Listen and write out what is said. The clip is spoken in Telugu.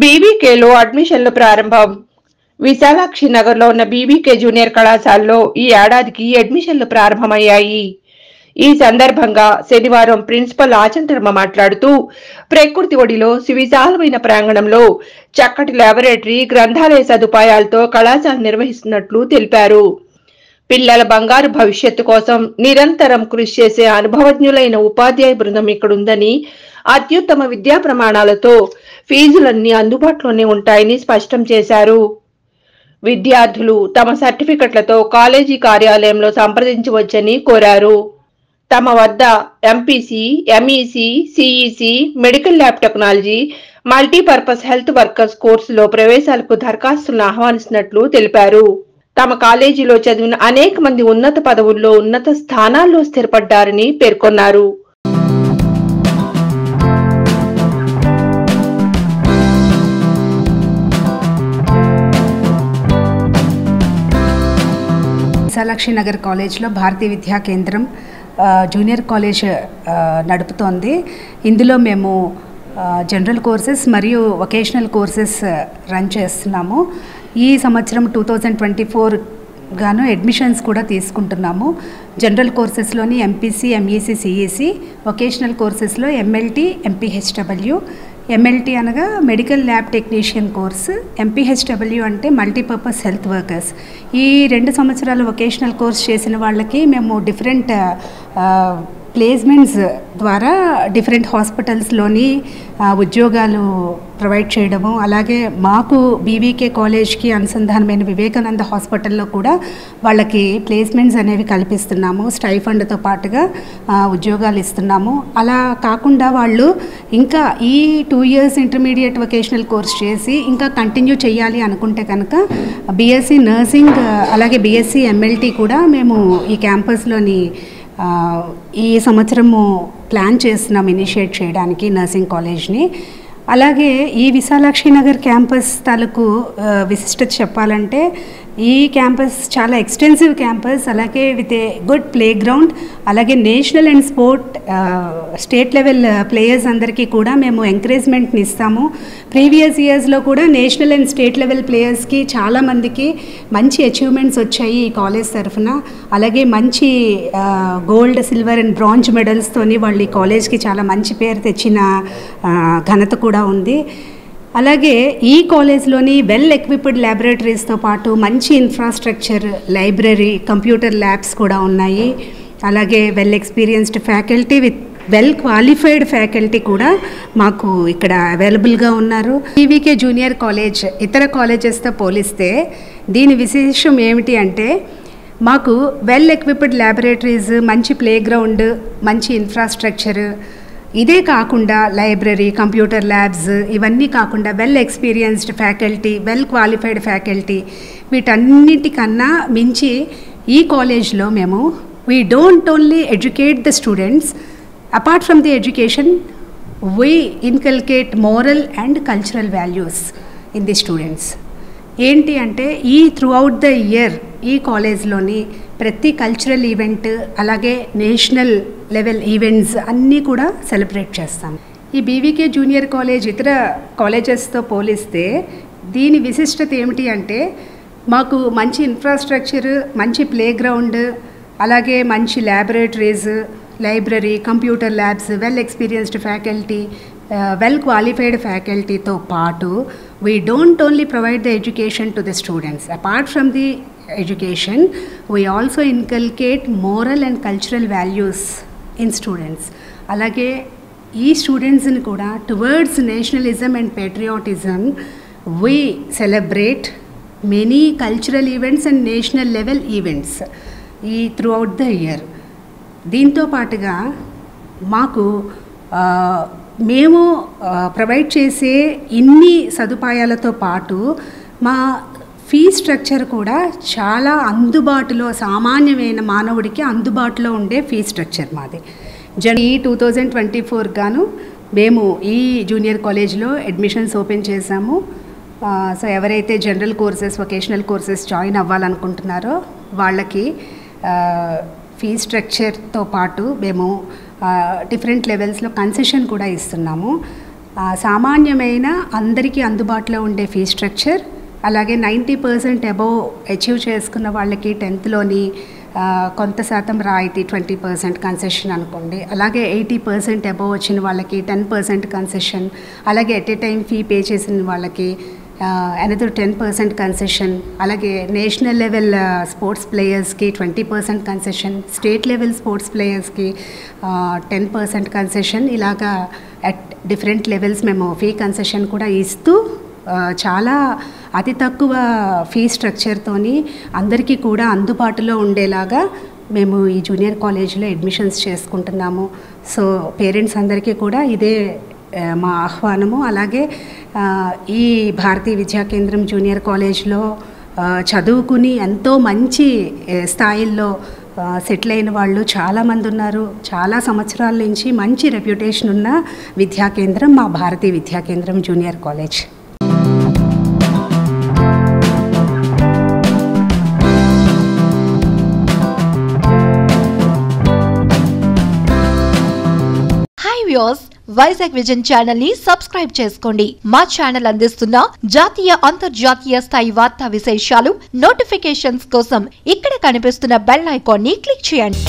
బీవీకేలో అడ్మిషన్లు ప్రారంభం. విశాలాక్షి నగర్లో ఉన్న బీవీకే జూనియర్ కళాశాలలో ఈ ఏడాదికి అడ్మిషన్లు ప్రారంభమయ్యాయి. ఈ సందర్భంగా శనివారం ప్రిన్సిపల్ ఆచంటర్మ మాట్లాడుతూ ప్రకృతి ఒడిలో సువిశాలమైన ప్రాంగణంలో చక్కటి ల్యాబొరేటరీ, గ్రంథాలయ సదుపాయాలతో కళాశాల నిర్వహిస్తున్నట్లు తెలిపారు. పిల్లల బంగారు భవిష్యత్తు కోసం నిరంతరం కృషి చేసే అనుభవజ్ఞులైన ఉపాధ్యాయ బృందం ఇక్కడుందని, అత్యుత్తమ విద్యా ప్రమాణాలతో ఫీజులన్నీ అందుబాటులోనే ఉంటాయని స్పష్టం చేశారు. విద్యార్థులు తమ సర్టిఫికెట్లతో కాలేజీ కార్యాలయంలో సంప్రదించవచ్చని కోరారు. తమ వద్ద MPC, MEC, CEC, medical lab technology, multipurpose health workers కోర్సులో ప్రవేశాలకు దరఖాస్తులను ఆహ్వానిస్తున్నట్లు తెలిపారు. తమ కాలేజీలో చదివిన అనేక మంది ఉన్నత పదవుల్లో, ఉన్నత స్థానాల్లో స్థిరపడ్డారని పేర్కొన్నారు. విశాలాక్షి నగర్ కాలేజ్లో భారతీయ విద్యా కేంద్రం జూనియర్ కాలేజ్ నడుపుతోంది. ఇందులో మేము జనరల్ కోర్సెస్ మరియు వొకేషనల్ కోర్సెస్ రన్ చేస్తున్నాము. ఈ సంవత్సరం 2024 గాను అడ్మిషన్స్ కూడా తీసుకుంటున్నాము. జనరల్ కోర్సెస్లోని ఎంపీసీ, ఎంఈసీ, సిఈసీ, వొకేషనల్ కోర్సెస్లో ఎంఎల్టీ, ఎంపీహెచ్డబ్ల్యూ. ఎంఎల్టీ అనగా medical lab technician course, MPHW అంటే మల్టీపర్పస్ హెల్త్ వర్కర్స్. ఈ 2 సంవత్సరాలు వొకేషనల్ కోర్స్ చేసిన వాళ్ళకి మేము డిఫరెంట్ ప్లేస్మెంట్స్ ద్వారా డిఫరెంట్ హాస్పిటల్స్లోని ఉద్యోగాలు ప్రొవైడ్ చేయడము, అలాగే మాకు బీవీకే కాలేజ్కి అనుసంధానమైన వివేకానంద హాస్పిటల్లో కూడా వాళ్ళకి ప్లేస్మెంట్స్ అనేవి కల్పిస్తున్నాము. స్టైఫండ్తో పాటుగా ఉద్యోగాలు ఇస్తున్నాము. అలా కాకుండా వాళ్ళు ఇంకా ఈ 2 years ఇంటర్మీడియట్ వొకేషనల్ కోర్స్ చేసి ఇంకా కంటిన్యూ చేయాలి అనుకుంటే కనుక బీఎస్సీ నర్సింగ్, అలాగే బీఎస్సీ ఎంఎల్టీ కూడా మేము ఈ క్యాంపస్లోని ఈ సంవత్సరము ప్లాన్ చేస్తున్నాం ఇనిషియేట్ చేయడానికి నర్సింగ్ కాలేజ్ని. అలాగే ఈ విశాలాక్షి నగర్ క్యాంపస్ తాలూకు విశిష్టత చెప్పాలంటే ఈ క్యాంపస్ చాలా ఎక్స్టెన్సివ్ క్యాంపస్, అలాగే with a good play ground, అలాగే national and state level players అందరికీ కూడా మేము ఎంకరేజ్మెంట్ని ఇస్తాము. ప్రీవియస్ ఇయర్స్లో కూడా నేషనల్ అండ్ స్టేట్ లెవెల్ ప్లేయర్స్కి చాలామందికి మంచి అచీవ్మెంట్స్ వచ్చాయి ఈ కాలేజ్ తరఫున. అలాగే మంచి గోల్డ్, సిల్వర్ అండ్ బ్రాంజ్ మెడల్స్తోని వాళ్ళు ఈ కాలేజ్కి చాలా మంచి పేరు తెచ్చిన ఘనత కూడా ఉంది. అలాగే ఈ కాలేజ్లోని వెల్ ఎక్విప్డ్ ల్యాబొరేటరీస్తో పాటు మంచి ఇన్ఫ్రాస్ట్రక్చర్, లైబ్రరీ, కంప్యూటర్ ల్యాబ్స్ కూడా ఉన్నాయి. అలాగే well experienced faculty with well qualified faculty కూడా మాకు ఇక్కడ అవైలబుల్గా ఉన్నారు. బీవీకే జూనియర్ కాలేజ్ ఇతర కాలేజెస్తో పోలిస్తే దీని విశేషం ఏమిటి అంటే మాకు వెల్ ఎక్విప్డ్ ల్యాబొరేటరీస్, మంచి ప్లే గ్రౌండ్, మంచి ఇన్ఫ్రాస్ట్రక్చర్, ఇదే కాకుండా లైబ్రరీ, కంప్యూటర్ ల్యాబ్స్, ఇవన్నీ కాకుండా well experienced faculty, well qualified faculty, వీటన్నిటికన్నా మించి ఈ కాలేజ్లో మేము we don't only educate the students, apart from the education we inculcate moral and cultural values in the students. ఏంటి అంటే ఈ త్రూఅవుట్ ద ఇయర్ ఈ కాలేజ్లోని ప్రతి కల్చరల్ ఈవెంట్, అలాగే నేషనల్ లెవెల్ ఈవెంట్స్ అన్నీ కూడా సెలబ్రేట్ చేస్తాం. ఈ బీవీకే జూనియర్ కాలేజ్ ఇతర కాలేజెస్తో పోలిస్తే దీని విశిష్టత ఏమిటి అంటే మాకు మంచి ఇన్ఫ్రాస్ట్రక్చర్, మంచి ప్లే గ్రౌండ్, అలాగే మంచి laboratories, library, computer labs, well experienced faculty, well qualified ఫ్యాకల్టీతో పాటు we don't only provide the education to the students. Apart from the education, we also inculcate moral and cultural values in students. అలాగే ఈ స్టూడెంట్స్ని కూడా towards nationalism and patriotism we celebrate many cultural events and national level events ఈ త్రూఅవుట్ ద ఇయర్. దీంతో పాటుగా మాకు మేము ప్రొవైడ్ చేసే ఇన్ని సదుపాయాలతో పాటు మా ఫీ స్ట్రక్చర్ కూడా చాలా అందుబాటులో, సామాన్యమైన మానవుడికి అందుబాటులో ఉండే ఫీ స్ట్రక్చర్ మాది. ఈ 2024 గాను మేము ఈ జూనియర్ కాలేజ్లో అడ్మిషన్స్ ఓపెన్ చేశాము. సో ఎవరైతే general courses, vocational courses join అవ్వాలనుకుంటున్నారో వాళ్ళకి ఫీ స్ట్రక్చర్తో పాటు మేము డిఫరెంట్ లెవెల్స్లో కన్సెషన్ కూడా ఇస్తున్నాము. సామాన్యమైన అందరికీ అందుబాటులో ఉండే ఫీ స్ట్రక్చర్, అలాగే 90% అబోవ్ అచీవ్ చేసుకున్న వాళ్ళకి 10th కొంత శాతం రాయితీ 20% కన్సెషన్ అనుకోండి, అలాగే 80% అబోవ్ వచ్చిన వాళ్ళకి 10% కన్సెషన్, అలాగే at a time fee pay చేసిన వాళ్ళకి అనదర్ 10% కన్సెషన్, అలాగే నేషనల్ లెవెల్ స్పోర్ట్స్ ప్లేయర్స్కి 20% కన్సెషన్, స్టేట్ లెవెల్ స్పోర్ట్స్ ప్లేయర్స్కి 10% కన్సెషన్, ఇలాగా అట్ డిఫరెంట్ లెవెల్స్ మేము ఫీ కన్సెషన్ కూడా ఇస్తూ చాలా అతి తక్కువ ఫీ స్ట్రక్చర్తోని అందరికీ కూడా అందుబాటులో ఉండేలాగా మేము ఈ జూనియర్ కాలేజీలో అడ్మిషన్స్ చేసుకుంటున్నాము. సో పేరెంట్స్ అందరికీ కూడా ఇదే మా ఆహ్వానము. అలాగే ఈ భారతీయ విద్యా కేంద్రం జూనియర్ కాలేజ్లో చదువుకుని ఎంతో మంచి స్థాయిల్లో సెటిల్ అయిన వాళ్ళు చాలామంది ఉన్నారు. చాలా సంవత్సరాల నుంచి మంచి రెప్యుటేషన్ ఉన్న విద్యా కేంద్రం మా భారతీయ విద్యా కేంద్రం junior college. Vizag vision channel ని సబ్స్క్రైబ్ చేసుకోండి. మా ఛానల్ అందిస్తున్న జాతీయ అంతర్జాతీయ స్థాయి వార్తా విశేషాలు నోటిఫికేషన్స్ కోసం ఇక్కడ కనిపిస్తున్న బెల్ ఐకాన్ ని క్లిక్ చేయండి.